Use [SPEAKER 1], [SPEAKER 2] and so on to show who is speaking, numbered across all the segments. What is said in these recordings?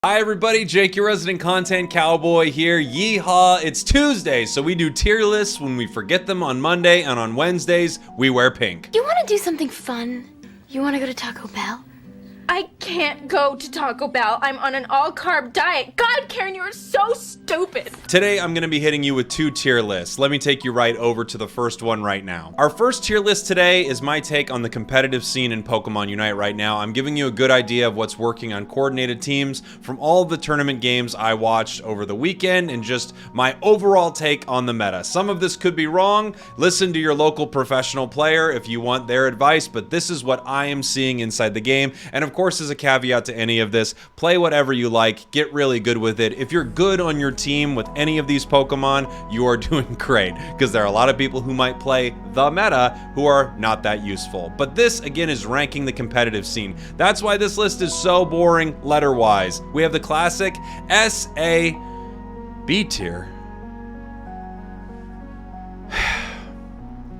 [SPEAKER 1] Hi everybody, Jake, your resident content cowboy here. Yeehaw, it's Tuesday, so we do tier lists when we forget them on Monday, and on Wednesdays, we wear pink.
[SPEAKER 2] You want to do something fun? You want to go to Taco Bell?
[SPEAKER 3] I can't go to Taco Bell. I'm on an all-carb diet. God, Karen, you are so stupid.
[SPEAKER 1] Today, I'm going to be hitting you with two tier lists. Let me take you right over to the first one right now. Our first tier list today is my take on the competitive scene in Pokemon Unite right now. I'm giving you a good idea of what's working on coordinated teams from all of the tournament games I watched over the weekend and just my overall take on the meta. Some of this could be wrong. Listen to your local professional player if you want their advice, but this is what I am seeing inside the game. And of course, as a caveat to any of this, play whatever you like, get really good with it. If you're good on your team with any of these Pokemon, you are doing great, because there are a lot of people who might play the meta who are not that useful. But this, again, is ranking the competitive scene. That's why this list is so boring letter-wise. We have the classic S, A, B tier.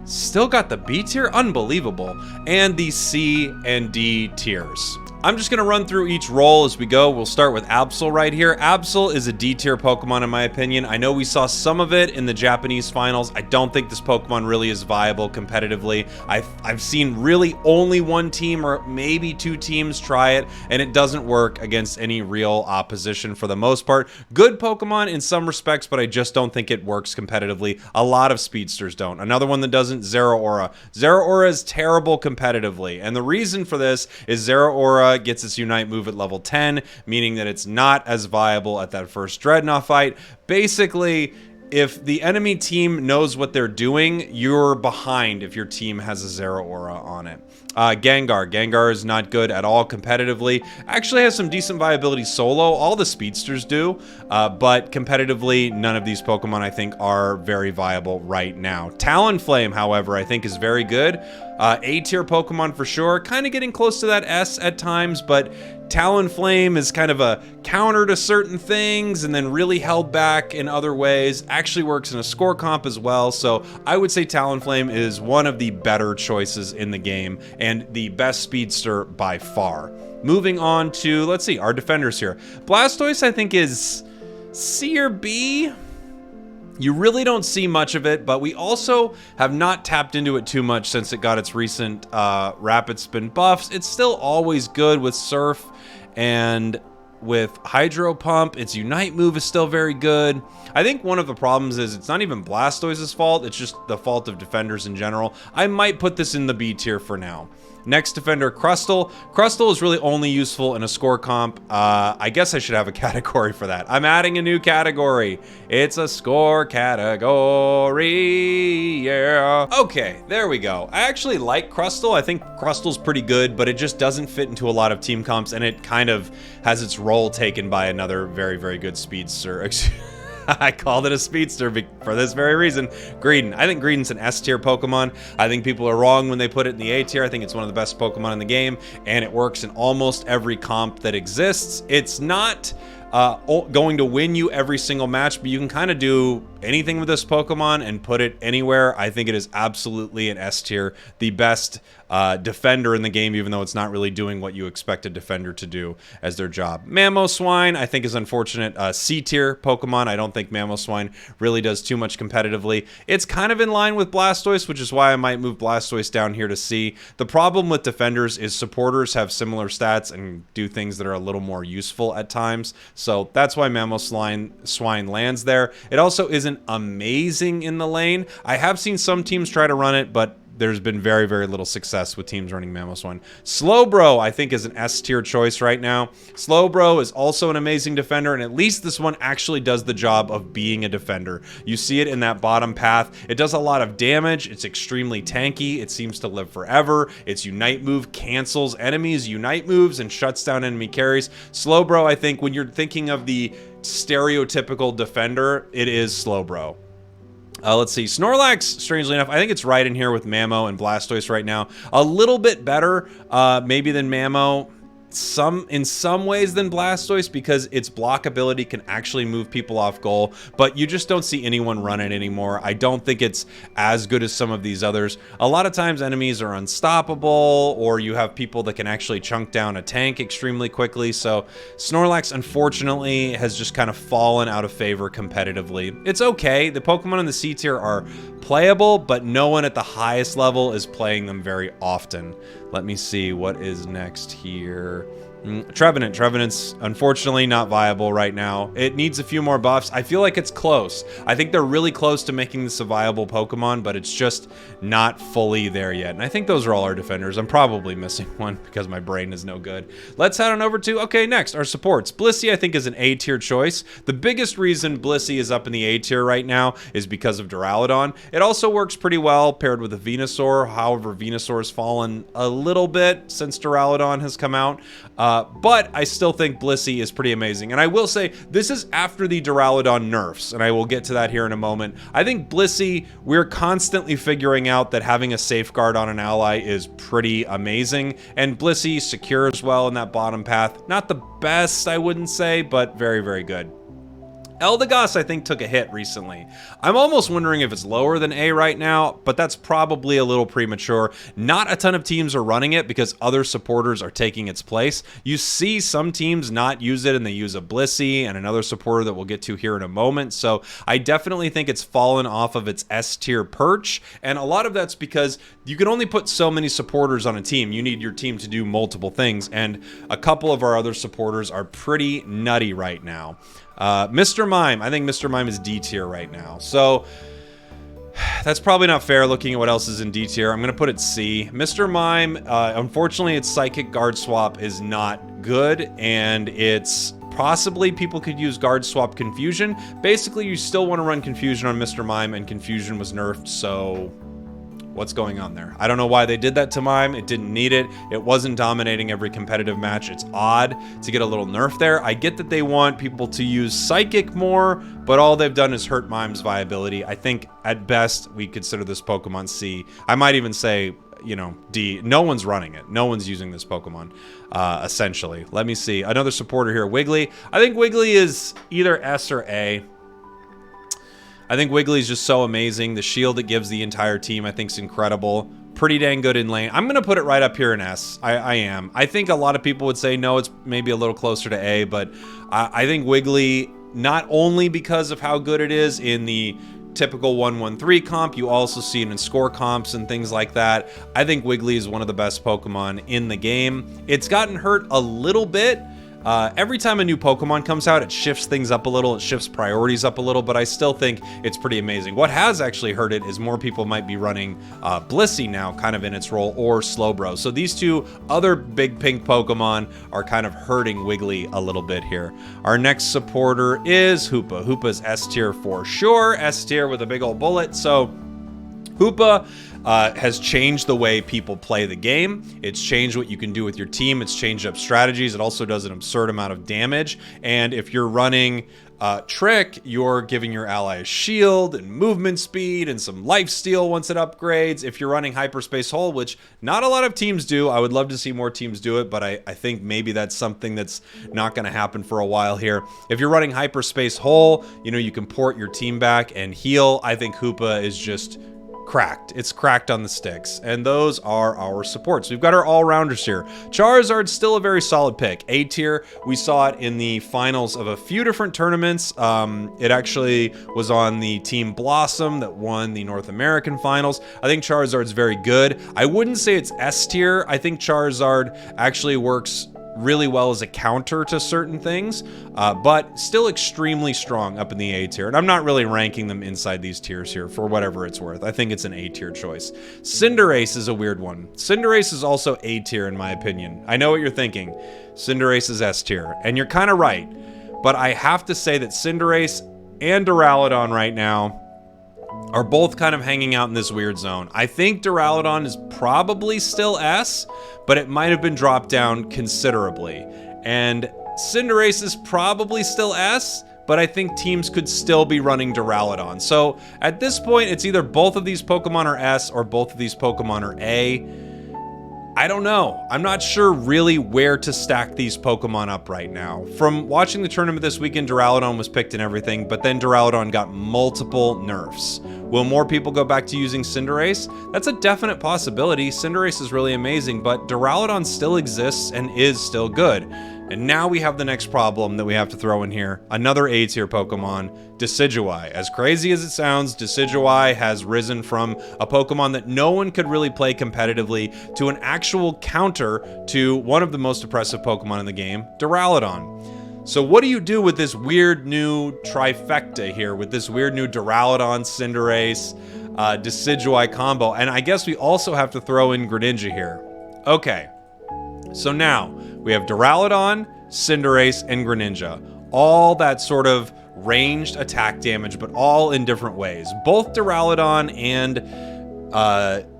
[SPEAKER 1] Still got the B tier? Unbelievable. And the C and D tiers. I'm just going to run through each role as we go. We'll start with Absol right here. Absol is a D tier Pokemon in my opinion. I know we saw some of it in the Japanese finals. I don't think this Pokemon really is viable competitively. I've seen really only one team or maybe two teams try it, and it doesn't work against any real opposition for the most part. Good Pokemon in some respects, but I just don't think it works competitively. A lot of speedsters don't. Another one that doesn't, Zeraora. Zeraora is terrible competitively, and the reason for this is Zeraora gets its Unite move at level 10, meaning that it's not as viable at that first Dreadnought fight. Basically, if the enemy team knows what they're doing, you're behind if your team has a Zeraora on it. Gengar is not good at all competitively. Actually has some decent viability solo. All the speedsters do, but competitively, none of these Pokemon I think are very viable right now. Talonflame, however, I think is very good. A tier Pokemon for sure. Kind of getting close to that S at times, but Talonflame is kind of a counter to certain things and then really held back in other ways. Actually works in a score comp as well, so I would say Talonflame is one of the better choices in the game and the best speedster by far. Moving on to, let's see, our defenders here. Blastoise I think is C or B. You really don't see much of it, but we also have not tapped into it too much since it got its recent rapid spin buffs. It's still always good with Surf and with Hydro Pump. Its Unite move is still very good. I think one of the problems is it's not even Blastoise's fault, it's just the fault of defenders in general. I might put this in the B tier for now. Next defender, Crustle. Crustle is really only useful in a score comp. I guess I should have a category for that. I'm adding a new category. It's a score category, yeah. Okay, there we go. I actually like Crustle. I think Crustle's pretty good, but it just doesn't fit into a lot of team comps, and it kind of has its role taken by another very, very good speedster. I called it a speedster for this very reason. Greedent. I think Greedent's an S tier Pokemon. I think people are wrong when they put it in the A tier. I think it's one of the best Pokemon in the game, and it works in almost every comp that exists. It's not going to win you every single match, but you can kind of do anything with this Pokemon and put it anywhere. I think it is absolutely an S tier, the best defender in the game, even though it's not really doing what you expect a defender to do as their job. Mamoswine, I think, is unfortunate. C tier Pokemon. I don't think Mamoswine really does too much competitively. It's kind of in line with Blastoise, which is why I might move Blastoise down here to C. The problem with defenders is supporters have similar stats and do things that are a little more useful at times. So that's why Mamoswine lands there. It also isn't amazing in the lane. I have seen some teams try to run it, but there's been very, very little success with teams running Mamoswine. Slowbro, I think, is an S tier choice right now. Slowbro is also an amazing defender, and at least this one actually does the job of being a defender. You see it in that bottom path. It does a lot of damage. It's extremely tanky. It seems to live forever. Its Unite move cancels enemies' Unite moves and shuts down enemy carries. Slowbro, I think, when you're thinking of the stereotypical defender, it is Slowbro. Let's see. Snorlax, strangely enough, I think it's right in here with Mamo and Blastoise right now. A little bit better, maybe than Mamo. in some ways than Blastoise because its block ability can actually move people off goal, but you just don't see anyone run it anymore. I don't think it's as good as some of these others. A lot of times enemies are unstoppable, or you have people that can actually chunk down a tank extremely quickly, so Snorlax unfortunately has just kind of fallen out of favor competitively. It's okay, the Pokemon in the C tier are playable, but no one at the highest level is playing them very often. Let me see what is next here. Trevenant. Trevenant's unfortunately not viable right now. It needs a few more buffs. I feel like it's close. I think they're really close to making this a viable Pokemon, but it's just not fully there yet. And I think those are all our defenders. I'm probably missing one because my brain is no good. Let's head on over to, okay, next, our supports. Blissey, I think, is an A tier choice. The biggest reason Blissey is up in the A tier right now is because of Duraludon. It also works pretty well paired with a Venusaur. However, Venusaur has fallen a little bit since Duraludon has come out. But I still think Blissey is pretty amazing. And I will say, this is after the Duraludon nerfs, and I will get to that here in a moment. I think Blissey, we're constantly figuring out that having a safeguard on an ally is pretty amazing. And Blissey secures well in that bottom path. Not the best, I wouldn't say, but very, very good. Eldegoss, I think, took a hit recently. I'm almost wondering if it's lower than A right now, but that's probably a little premature. Not a ton of teams are running it because other supporters are taking its place. You see some teams not use it, and they use a Blissey and another supporter that we'll get to here in a moment. So I definitely think it's fallen off of its S tier perch, and a lot of that's because you can only put so many supporters on a team. You need your team to do multiple things, and a couple of our other supporters are pretty nutty right now. Mr. Mime, I think Mr. Mime is D tier right now. So that's probably not fair looking at what else is in D tier. I'm going to put it C. Mr. Mime, unfortunately, its Psychic Guard Swap is not good, and it's possibly people could use Guard Swap Confusion. Basically, you still want to run Confusion on Mr. Mime, and Confusion was nerfed, so what's going on there? I don't know why they did that to Mime. It didn't need it. It wasn't dominating every competitive match. It's odd to get a little nerf there. I get that they want people to use Psychic more, but all they've done is hurt Mime's viability. I think at best we consider this Pokemon C. I might even say, you know, D. No one's running it. No one's using this Pokemon, essentially. Let me see. Another supporter here, Wiggly. I think Wiggly is either S or A. I think Wiggly's just so amazing. The shield it gives the entire team, I think, is incredible. Pretty dang good in lane. I'm going to put it right up here in S. I am. I think a lot of people would say, no, it's maybe a little closer to A, but I think Wiggly, not only because of how good it is in the typical 1-1-3 comp, you also see it in score comps and things like that. I think Wiggly is one of the best Pokemon in the game. It's gotten hurt a little bit. Every time a new Pokemon comes out, it shifts things up a little, it shifts priorities up a little, but I still think it's pretty amazing. What has actually hurt it is more people might be running Blissey now, kind of in its role, or Slowbro. So these two other big pink Pokemon are kind of hurting Wiggly a little bit here. Our next supporter is Hoopa. Hoopa's S tier for sure, S tier with a big old bullet. So Hoopa has changed the way people play the game. It's changed what you can do with your team. It's changed up strategies. It also does an absurd amount of damage. And if you're running Trick, you're giving your ally a shield and movement speed and some lifesteal once it upgrades. If you're running Hyperspace Hole, which not a lot of teams do, I would love to see more teams do it, but I think maybe that's something that's not going to happen for a while here. If you're running Hyperspace Hole, you know, you can port your team back and heal. I think Hoopa is just cracked. It's cracked on the sticks, and those are our supports. We've got our all-rounders here. Charizard's still a very solid pick. A tier. We saw it in the finals of a few different tournaments. It actually was on the Team Blossom that won the North American finals. I think Charizard's very good. I wouldn't say it's S tier. I think Charizard actually works really well as a counter to certain things, but still extremely strong up in the A tier. And I'm not really ranking them inside these tiers here for whatever it's worth. I think it's an A tier choice. Cinderace is a weird one. Cinderace is also A tier in my opinion. I know what you're thinking. Cinderace is S tier, and you're kind of right. But I have to say that Cinderace and Duraludon right now are both kind of hanging out in this weird zone. I think Duraludon is probably still S, but it might have been dropped down considerably. And Cinderace is probably still S, but I think teams could still be running Duraludon. So at this point, it's either both of these Pokemon are S or both of these Pokemon are A. I don't know. I'm not sure really where to stack these Pokemon up right now. From watching the tournament this weekend, Duraludon was picked and everything, but then Duraludon got multiple nerfs. Will more people go back to using Cinderace? That's a definite possibility. Cinderace is really amazing, but Duraludon still exists and is still good. And now we have the next problem that we have to throw in here. Another A tier Pokemon, Decidueye. As crazy as it sounds, Decidueye has risen from a Pokemon that no one could really play competitively to an actual counter to one of the most oppressive Pokemon in the game, Duraludon. So what do you do with this weird new trifecta here, with this weird new Duraludon, Cinderace, Decidueye combo? And I guess we also have to throw in Greninja here. Okay, so now we have Duraludon, Cinderace, and Greninja. All that sort of ranged attack damage, but all in different ways. Both Duraludon and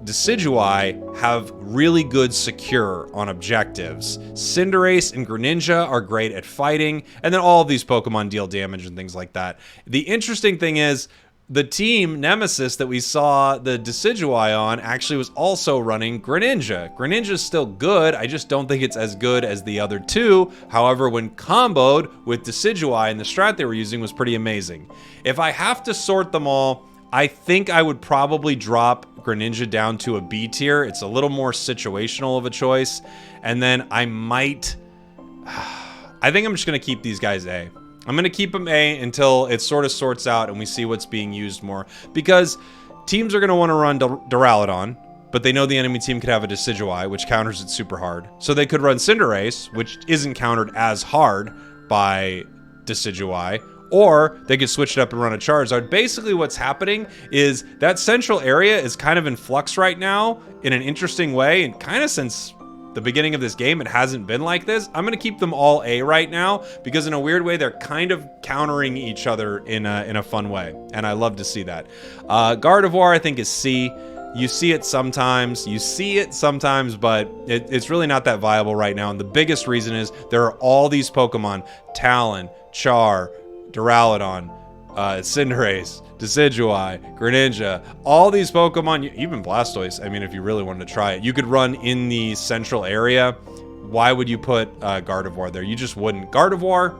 [SPEAKER 1] Decidueye have really good secure on objectives. Cinderace and Greninja are great at fighting, and then all of these Pokemon deal damage and things like that. The interesting thing is, the team Nemesis that we saw the Decidueye on actually was also running Greninja. Greninja's still good, I just don't think it's as good as the other two. However, when comboed with Decidueye and the strat they were using was pretty amazing. If I have to sort them all, I think I would probably drop Greninja down to a B tier. It's a little more situational of a choice. And then I might... I think I'm just going to keep these guys A. I'm going to keep them A until it sort of sorts out and we see what's being used more. Because teams are going to want to run Duraludon, but they know the enemy team could have a Decidueye, which counters it super hard. So they could run Cinderace, which isn't countered as hard by Decidueye. Or they could switch it up and run a Charizard. Basically what's happening is that central area is kind of in flux right now in an interesting way. And kind of since the beginning of this game, it hasn't been like this. I'm going to keep them all A right now because in a weird way, they're kind of countering each other in a fun way. And I love to see that. Gardevoir, I think, is C. You see it sometimes, but it's really not that viable right now. And the biggest reason is there are all these Pokemon, Talon, Char, Duraludon, Cinderace, Decidueye, Greninja, all these Pokemon, even Blastoise, I mean, if you really wanted to try it, you could run in the central area. Why would you put Gardevoir there? You just wouldn't. Gardevoir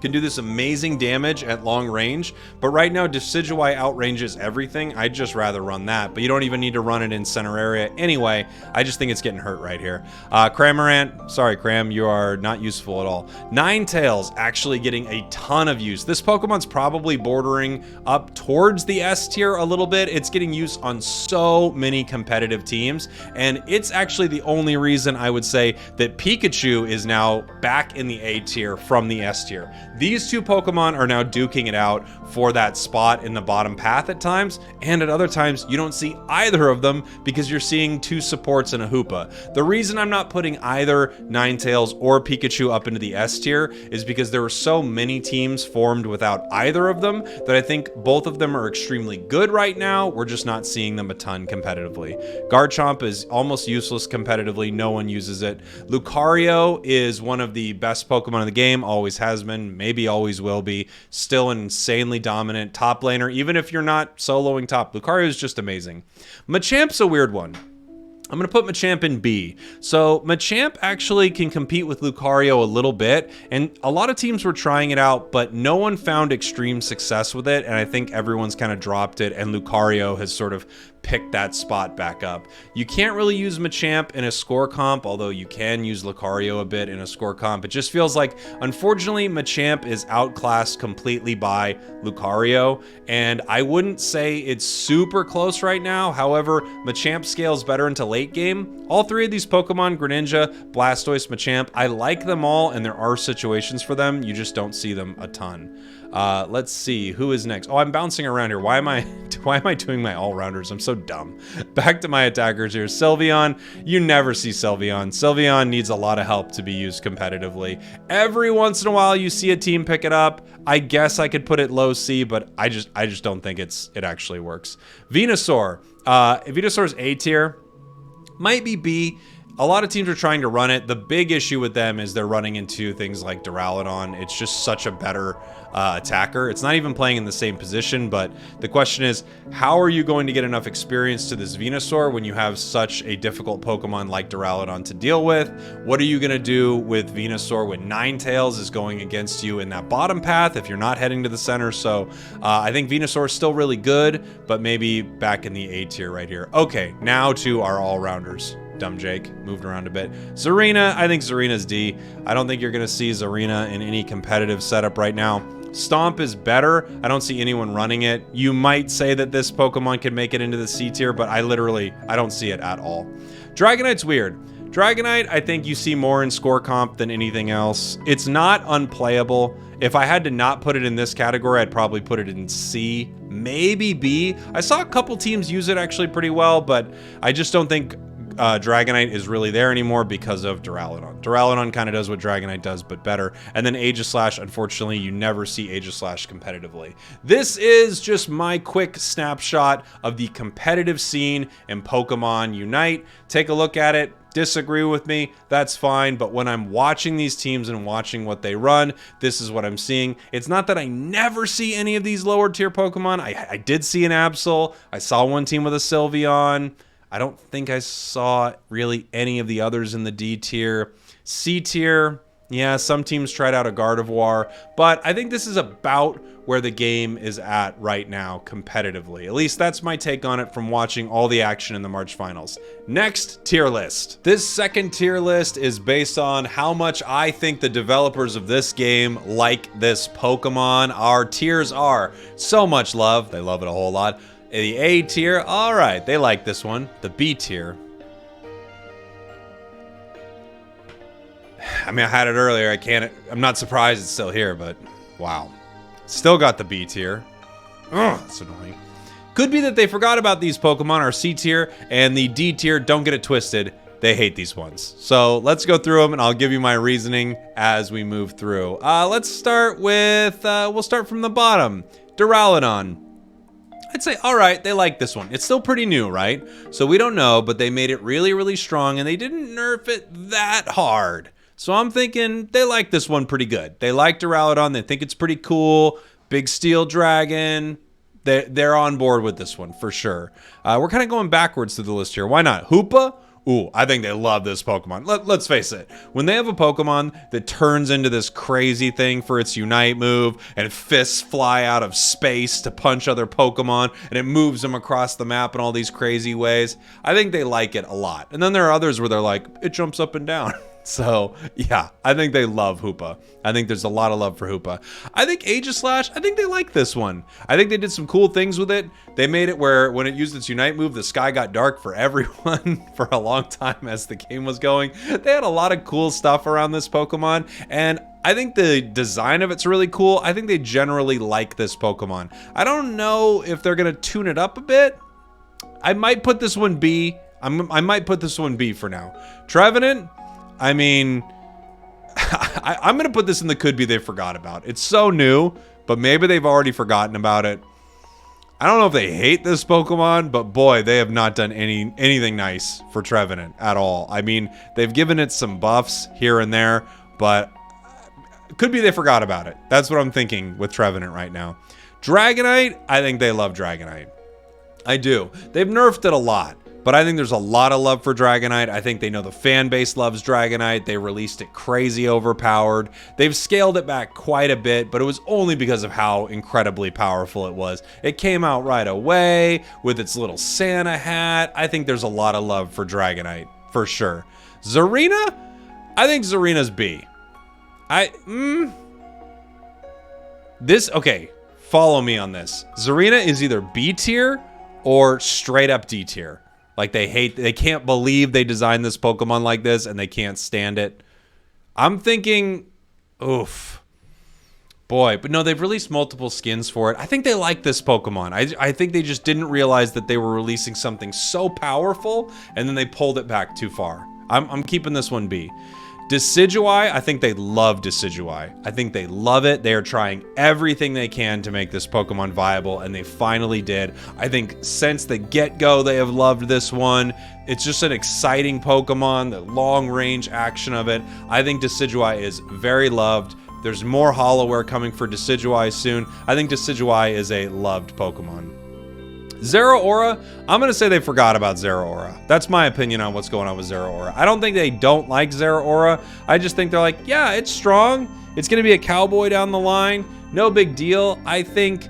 [SPEAKER 1] can do this amazing damage at long range, but right now Decidueye outranges everything. I'd just rather run that, but you don't even need to run it in center area anyway. I just think it's getting hurt right here. Cramorant, sorry Cram, you are not useful at all. Ninetales actually getting a ton of use. This Pokemon's probably bordering up towards the S tier a little bit. It's getting used on so many competitive teams, and it's actually the only reason I would say that Pikachu is now back in the A tier from the S tier. These two Pokemon are now duking it out for that spot in the bottom path at times, and at other times you don't see either of them because you're seeing two supports and a Hoopa. The reason I'm not putting either Ninetales or Pikachu up into the S tier is because there were so many teams formed without either of them that I think both of them are extremely good right now. We're just not seeing them a ton competitively. Garchomp is almost useless competitively. No one uses it. Lucario is one of the best Pokemon in the game, always has been, maybe always will be. Still an insanely dominant top laner, even if you're not soloing top. Lucario is just amazing. Machamp's a weird one. I'm going to put Machamp in B. So Machamp actually can compete with Lucario a little bit, and a lot of teams were trying it out, but no one found extreme success with it, and I think everyone's kind of dropped it, and Lucario has sort of picked that spot back up. You can't really use Machamp in a score comp, although you can use Lucario a bit in a score comp. It just feels like, unfortunately, Machamp is outclassed completely by Lucario, and I wouldn't say it's super close right now. However, Machamp scales better into late game. All three of these Pokemon, Greninja, Blastoise, Machamp, I like them all, and there are situations for them. You just don't see them a ton. Let's see, who is next? Oh, I'm bouncing around here. Why am I doing my all-rounders? I'm so dumb. Back to my attackers here. Sylveon, you never see Sylveon. Sylveon needs a lot of help to be used competitively. Every once in a while you see a team pick it up. I guess I could put it low C, but I just don't think it actually works. Venusaur. Venusaur's A tier. Might be B. A lot of teams are trying to run it. The big issue with them is they're running into things like Duraludon. It's just such a better attacker. It's not even playing in the same position, but the question is, how are you going to get enough experience to this Venusaur when you have such a difficult Pokemon like Duraludon to deal with? What are you going to do with Venusaur when Ninetales is going against you in that bottom path if you're not heading to the center? So I think Venusaur is still really good, but maybe back in the A tier right here. Okay, now to our all-rounders. Dumb Jake moved around a bit. Zarina, I think Zarina's D. I don't think you're going to see Zarina in any competitive setup right now. Stomp is better. I don't see anyone running it. You might say that this Pokemon can make it into the C tier, but I don't see it at all. Dragonite's weird. Dragonite, I think you see more in score comp than anything else. It's not unplayable. If I had to not put it in this category, I'd probably put it in C, maybe B. I saw a couple teams use it actually pretty well, but I just don't think Dragonite is really there anymore because of Duraludon. Duraludon kind of does what Dragonite does, but better. And then Aegislash, unfortunately, you never see Aegislash competitively. This is just my quick snapshot of the competitive scene in Pokemon Unite. Take a look at it. Disagree with me, that's fine, but when I'm watching these teams and watching what they run, this is what I'm seeing. It's not that I never see any of these lower tier Pokemon. I did see an Absol. I saw one team with a Sylveon. I don't think I saw really any of the others in the D tier. C tier, yeah, some teams tried out a Gardevoir, but I think this is about where the game is at right now competitively. At least that's my take on it from watching all the action in the March Finals. Next, tier list. This second tier list is based on how much I think the developers of this game like this Pokemon. Our tiers are so much love. They love it a whole lot. The A tier, all right, they like this one. The B tier. I mean, I had it earlier. I'm not surprised it's still here, but wow. Still got the B tier. Ugh, that's annoying. Could be that they forgot about these Pokemon, our C tier, and the D tier, don't get it twisted. They hate these ones. So let's go through them and I'll give you my reasoning as we move through. Let's start with, we'll start from the bottom. Duraludon. I'd say, all right, they like this one. It's still pretty new, right? So we don't know, but they made it really, really strong and they didn't nerf it that hard. So I'm thinking they like this one pretty good. They like Duraludon. They think it's pretty cool. Big steel dragon. They're on board with this one for sure. We're kind of going backwards to the list here. Why not? Hoopa? Ooh, I think they love this Pokemon. Let's face it. When they have a Pokemon that turns into this crazy thing for its Unite move and fists fly out of space to punch other Pokemon and it moves them across the map in all these crazy ways, I think they like it a lot. And then there are others where they're like, it jumps up and down. So, yeah, I think they love Hoopa. I think there's a lot of love for Hoopa. I think Aegislash, I think they like this one. I think they did some cool things with it. They made it where when it used its Unite move, the sky got dark for everyone for a long time as the game was going. They had a lot of cool stuff around this Pokemon, and I think the design of it's really cool. I think they generally like this Pokemon. I don't know if they're going to tune it up a bit. I might put this one B. I might put this one B for now. Trevenant, I mean, I'm going to put this in the could be they forgot about. It's so new, but maybe they've already forgotten about it. I don't know if they hate this Pokemon, but boy, they have not done anything nice for Trevenant at all. I mean, they've given it some buffs here and there, but could be they forgot about it. That's what I'm thinking with Trevenant right now. Dragonite, I think they love Dragonite. I do. They've nerfed it a lot. But I think there's a lot of love for Dragonite. I think they know the fan base loves Dragonite. They released it crazy overpowered. They've scaled it back quite a bit, but it was only because of how incredibly powerful it was. It came out right away with its little Santa hat. I think there's a lot of love for Dragonite, for sure. Zarina? I think Zarina's B. Okay, follow me on this. Zarina is either B tier or straight up D tier. Like they can't believe they designed this Pokemon like this and they can't stand it. I'm thinking, oof. Boy, but no, they've released multiple skins for it. I think they like this Pokemon. I think they just didn't realize that they were releasing something so powerful and then they pulled it back too far. I'm keeping this one B. Decidueye, I think they love Decidueye. I think they love it. They are trying everything they can to make this Pokemon viable, and they finally did. I think since the get-go, they have loved this one. It's just an exciting Pokemon, the long-range action of it. I think Decidueye is very loved. There's more Hollowware coming for Decidueye soon. I think Decidueye is a loved Pokemon. Zeraora, I'm going to say they forgot about Zeraora. That's my opinion on what's going on with Zeraora. I don't think they don't like Zeraora. I just think they're like, yeah, it's strong. It's going to be a cowboy down the line. No big deal. I think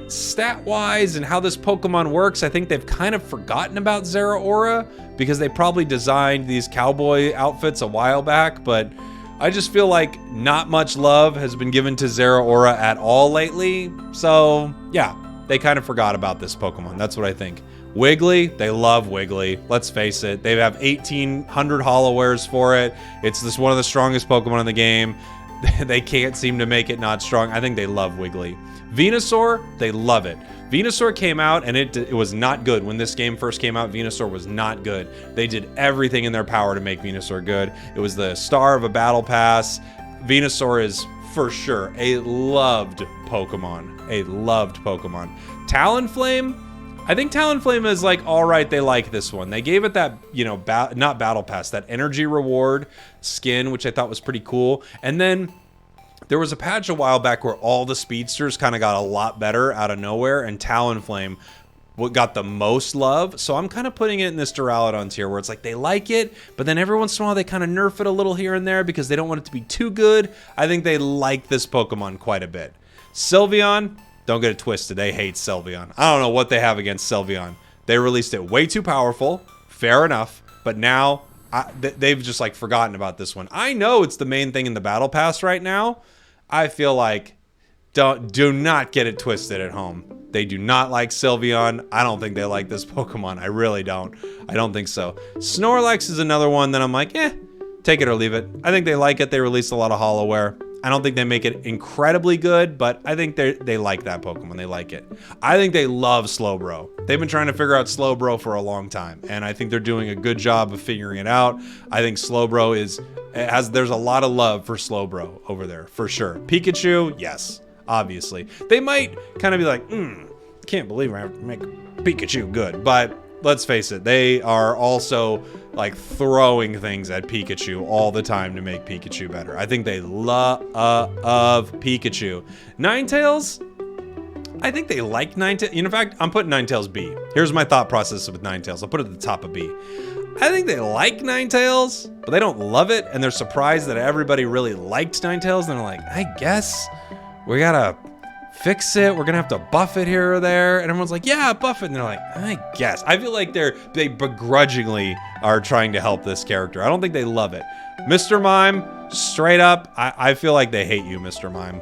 [SPEAKER 1] stat-wise and how this Pokemon works, I think they've kind of forgotten about Zeraora because they probably designed these cowboy outfits a while back, but I just feel like not much love has been given to Zeraora at all lately. So, yeah. They kind of forgot about this Pokemon. That's what I think. Wiggly, they love Wiggly. Let's face it. They have 1,800 Hollowares for it. It's this one of the strongest Pokemon in the game. They can't seem to make it not strong. I think they love Wiggly. Venusaur, they love it. Venusaur came out and it was not good. When this game first came out, Venusaur was not good. They did everything in their power to make Venusaur good. It was the star of a battle pass. Venusaur is for sure a loved Pokemon. A loved Pokemon. Talonflame, I think Talonflame is like, all right, they like this one. They gave it that, you know, not battle pass, that energy reward skin, which I thought was pretty cool. And then there was a patch a while back where all the speedsters kind of got a lot better out of nowhere, and Talonflame what got the most love. So I'm kind of putting it in this Duraludon tier where it's like they like it, but then every once in a while they kind of nerf it a little here and there because they don't want it to be too good. I think they like this Pokemon quite a bit. Sylveon, don't get it twisted. They hate Sylveon. I don't know what they have against Sylveon. They released it way too powerful. Fair enough. But now they've just like forgotten about this one. I know it's the main thing in the battle pass right now. I feel like do not get it twisted at home. They do not like Sylveon. I don't think they like this Pokemon. I really don't. I don't think so. Snorlax is another one that I'm like, take it or leave it. I think they like it. They release a lot of Hollowware. I don't think they make it incredibly good, but I think they like that Pokemon. They like it. I think they love Slowbro. They've been trying to figure out Slowbro for a long time, and I think they're doing a good job of figuring it out. I think Slowbro there's a lot of love for Slowbro over there, for sure. Pikachu, yes, obviously. They might kind of be like, can't believe I have to make Pikachu good, but let's face it, they are also like throwing things at Pikachu all the time to make Pikachu better. I think they love Pikachu. Ninetales, I think they like Ninetales. In fact, I'm putting Ninetales B. Here's my thought process with Ninetales. I'll put it at the top of B. I think they like Ninetales, but they don't love it, and they're surprised that everybody really liked Ninetales, and they're like, I guess we gotta fix it. We're gonna have to buff it here or there. And everyone's like, yeah, buff it. And they're like, I guess. I feel like they begrudgingly are trying to help this character. I don't think they love it. Mr. Mime, straight up, I feel like they hate you, Mr. Mime.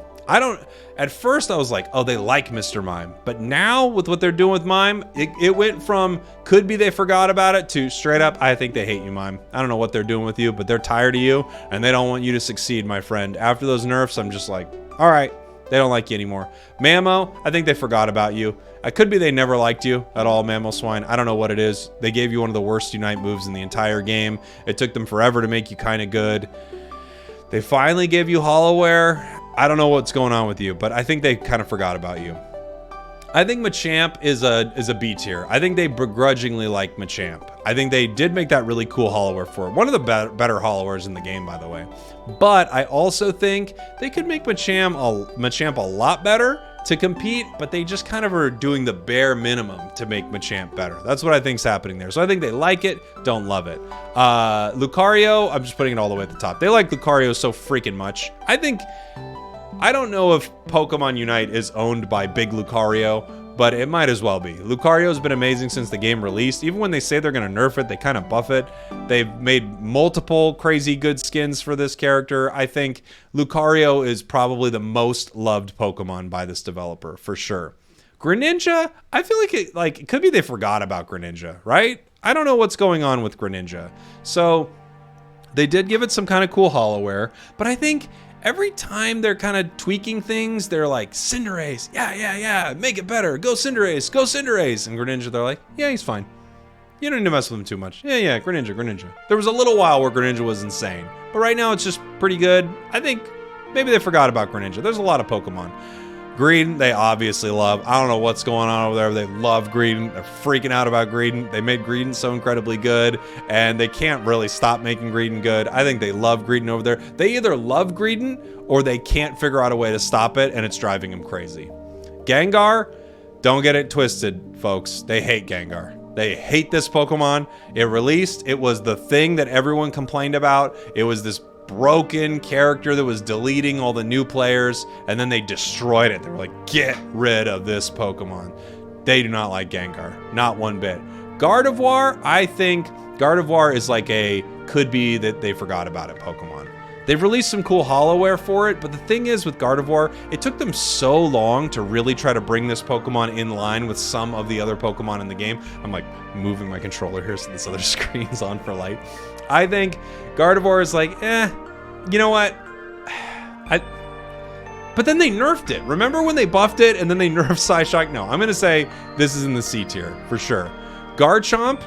[SPEAKER 1] At first I was like, oh, they like Mr. Mime. But now with what they're doing with Mime, it went from could be they forgot about it to straight up, I think they hate you, Mime. I don't know what they're doing with you, but they're tired of you and they don't want you to succeed, my friend. After those nerfs, I'm just like, all right. They don't like you anymore. Mammo, I think they forgot about you. It could be they never liked you at all, Mamoswine. I don't know what it is. They gave you one of the worst Unite moves in the entire game. It took them forever to make you kind of good. They finally gave you Hollowware. I don't know what's going on with you, but I think they kind of forgot about you. I think Machamp is a B tier. I think they begrudgingly like Machamp. I think they did make that really cool Hollowware for it. One of the better Hollowares in the game, by the way. But I also think they could make Machamp a lot better to compete, but they just kind of are doing the bare minimum to make Machamp better. That's what I think's happening there. So I think they like it, don't love it. Lucario, I'm just putting it all the way at the top. They like Lucario so freaking much. I don't know if Pokemon Unite is owned by Big Lucario, but it might as well be. Lucario's been amazing since the game released. Even when they say they're going to nerf it, they kind of buff it. They've made multiple crazy good skins for this character. I think Lucario is probably the most loved Pokemon by this developer, for sure. Greninja, I feel like it could be they forgot about Greninja, right? I don't know what's going on with Greninja. So they did give it some kind of cool Hollowware, but I think every time they're kind of tweaking things, they're like, Cinderace, yeah, make it better. Go Cinderace, go Cinderace. And Greninja, they're like, yeah, he's fine. You don't need to mess with them too much. Yeah, Greninja. There was a little while where Greninja was insane, but right now it's just pretty good. I think maybe they forgot about Greninja. There's a lot of Pokemon. Greedent, they obviously love. I don't know what's going on over there. They love Greedent. They're freaking out about Greedent. They made Greedent so incredibly good, and they can't really stop making Greedent good. I think they love Greedent over there. They either love Greedent or they can't figure out a way to stop it, and it's driving them crazy. Gengar, don't get it twisted, folks. They hate Gengar. They hate this Pokemon. It released. It was the thing that everyone complained about. It was this broken character that was deleting all the new players, and then they destroyed it. They were like, get rid of this Pokemon. They do not like Gengar. Not one bit. Gardevoir, I think Gardevoir is like a could be that they forgot about it Pokemon. They've released some cool holoware for it, but the thing is with Gardevoir, it took them so long to really try to bring this Pokemon in line with some of the other Pokemon in the game. I'm like moving my controller here so this other screen's on for light. I think Gardevoir is like, you know what? But then they nerfed it. Remember when they buffed it and then they nerfed Psyshock? No, I'm going to say this is in the C tier for sure. Garchomp,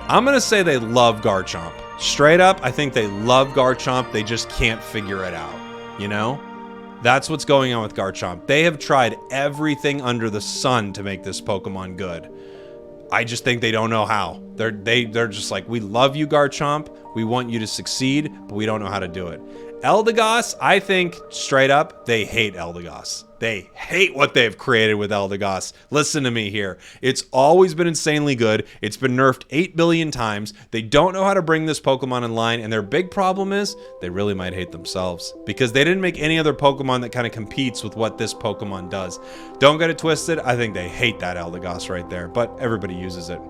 [SPEAKER 1] I'm going to say they love Garchomp. Straight up, I think they love Garchomp. They just can't figure it out, you know? That's what's going on with Garchomp. They have tried everything under the sun to make this Pokemon good. I just think they don't know how. They're just like, we love you, Garchomp. We want you to succeed, but we don't know how to do it. Eldegoss, I think straight up, they hate Eldegoss. They hate what they've created with Eldegoss. Listen to me here. It's always been insanely good. It's been nerfed 8 billion times. They don't know how to bring this Pokemon in line, and their big problem is they really might hate themselves because they didn't make any other Pokemon that kind of competes with what this Pokemon does. Don't get it twisted. I think they hate that Eldegoss right there, but everybody uses it.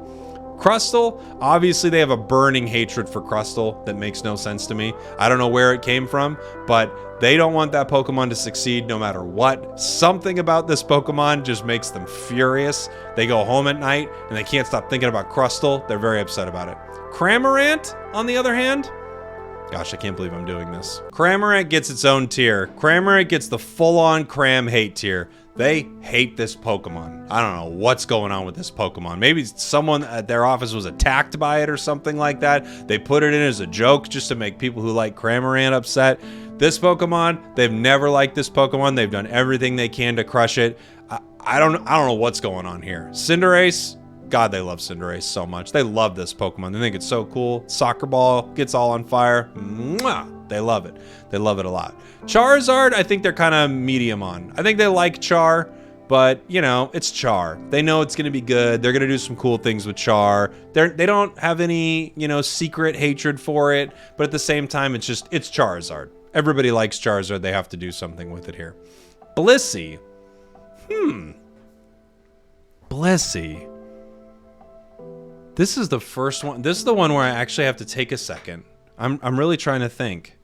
[SPEAKER 1] Crustle, obviously they have a burning hatred for Crustle that makes no sense to me. I don't know where it came from, but they don't want that Pokemon to succeed no matter what. Something about this Pokemon just makes them furious. They go home at night and they can't stop thinking about Crustle. They're very upset about it. Cramorant, on the other hand, gosh, I can't believe I'm doing this. Cramorant gets its own tier. Cramorant gets the full-on Cram hate tier. They hate this Pokemon. I don't know what's going on with this Pokemon. Maybe someone at their office was attacked by it or something like that. They put it in as a joke just to make people who like Cramorant upset. This Pokemon, they've never liked this Pokemon. They've done everything they can to crush it. I don't know what's going on here. Cinderace, God, they love Cinderace so much. They love this Pokemon. They think it's so cool. Soccer ball gets all on fire. Mwah! They love it. They love it a lot. Charizard, I think they're kind of medium on. I think they like Char, but, you know, it's Char. They know it's going to be good. They're going to do some cool things with Char. They don't have any, you know, secret hatred for it, but at the same time, it's Charizard. Everybody likes Charizard. They have to do something with it here. Blissey. Blissey. This is the first one. This is the one where I actually have to take a second. I'm really trying to think.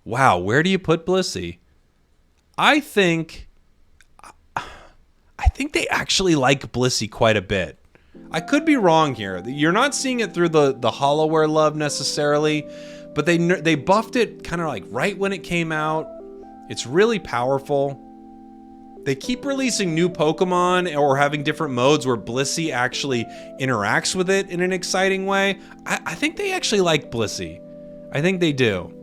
[SPEAKER 1] Wow, where do you put Blissey? I think they actually like Blissey quite a bit. I could be wrong here. You're not seeing it through the holoware love necessarily, but they buffed it kind of like right when it came out. It's really powerful. They keep releasing new Pokemon or having different modes where Blissey actually interacts with it in an exciting way. I think they actually like Blissey. I think they do.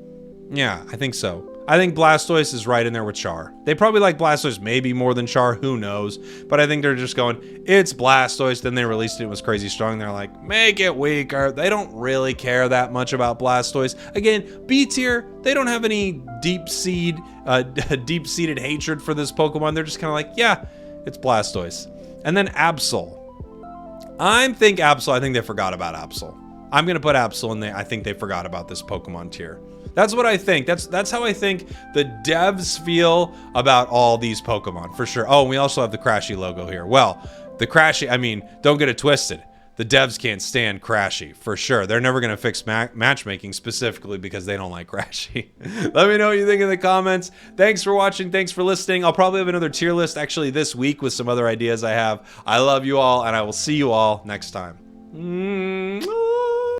[SPEAKER 1] Yeah, I think so. I think Blastoise is right in there with Char. They probably like Blastoise maybe more than Char, who knows? But I think they're just going, it's Blastoise. Then they released it was crazy strong. They're like, make it weaker. They don't really care that much about Blastoise. Again, B tier, they don't have any deep-seated hatred for this Pokemon. They're just kind of like, yeah, it's Blastoise. And then Absol. I think they forgot about Absol. I'm going to put Absol in there. I think they forgot about this Pokemon tier. That's what I think. That's how I think the devs feel about all these Pokemon, for sure. Oh, and we also have the Crashy logo here. Well, the Crashy, I mean, don't get it twisted. The devs can't stand Crashy, for sure. They're never going to fix matchmaking specifically because they don't like Crashy. Let me know what you think in the comments. Thanks for watching. Thanks for listening. I'll probably have another tier list actually this week with some other ideas I have. I love you all, and I will see you all next time.